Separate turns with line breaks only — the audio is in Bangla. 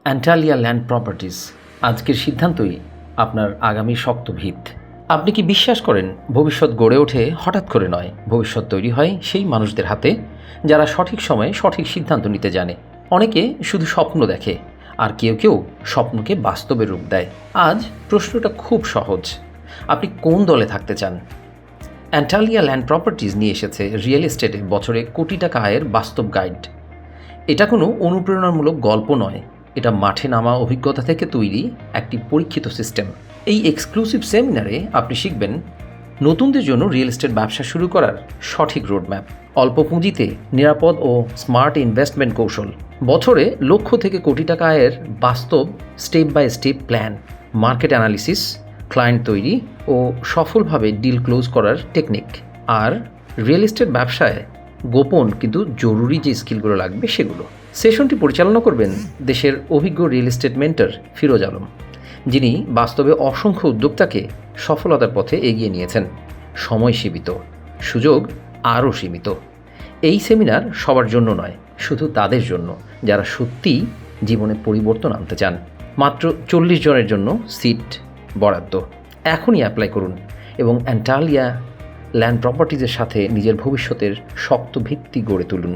অ্যান্টালিয়া ল্যান্ড প্রপার্টিজ আজকের সিদ্ধান্তই আপনার আগামী শক্ত ভিত। আপনি কি বিশ্বাস করেন ভবিষ্যৎ গড়ে ওঠে হঠাৎ করে নয়, ভবিষ্যৎ তৈরি হয় সেই মানুষদের হাতে যারা সঠিক সময়ে সঠিক সিদ্ধান্ত নিতে জানে। অনেকে শুধু স্বপ্ন দেখে, আর কেউ কেউ স্বপ্নকে বাস্তবে রূপ দেয়। আজ প্রশ্নটা খুব সহজ, আপনি কোন দলে থাকতে চান? অ্যান্টালিয়া ল্যান্ড প্রপার্টিজ নিয়ে এসেছে রিয়েল এস্টেটে বছরে কোটি টাকা আয়ের বাস্তব গাইড। এটা কোনো অনুপ্রেরণামূলক গল্প নয়, এটা মাঠে নামা অভিজ্ঞতা থেকে তৈরি একটি পরীক্ষিত সিস্টেম। এই এক্সক্লুসিভ সেমিনারে আপনি শিখবেন নতুনদের জন্য রিয়েল এস্টেট ব্যবসা শুরু করার সঠিক রোডম্যাপ, অল্প পুঁজিতে নিরাপদ ও স্মার্ট ইনভেস্টমেন্ট কৌশল, বছরে লক্ষ থেকে কোটি টাকা আয়ের বাস্তব step by step plan, market analysis, client তৈরি ও সফলভাবে ডিল ক্লোজ করার টেকনিক। আর রিয়েল এস্টেট ব্যবসায় গোপন কিন্তু জরুরি যে স্কিলগুলো লাগবে সেগুলো। সেশনটি পরিচালনা করবেন দেশের অভিজ্ঞ real estate mentor Firoz Alam, যিনি বাস্তবে অসংখ্য উদ্যোক্তাকে সফলতার পথে এগিয়ে নিয়েছেন। সময় সীমিত, সুযোগ আরও সীমিত। এই সেমিনার সবার জন্য নয়, শুধু তাদের জন্য যারা সত্যিই জীবনে পরিবর্তন আনতে চান। মাত্র 40 জনের জন্য সিট বরাদ্দ। এখনই অ্যাপ্লাই করুন এবং অ্যান্টালিয়া ল্যান্ড প্রপার্টিজের সাথে নিজের ভবিষ্যতের শক্ত ভিত্তি গড়ে তুলুন।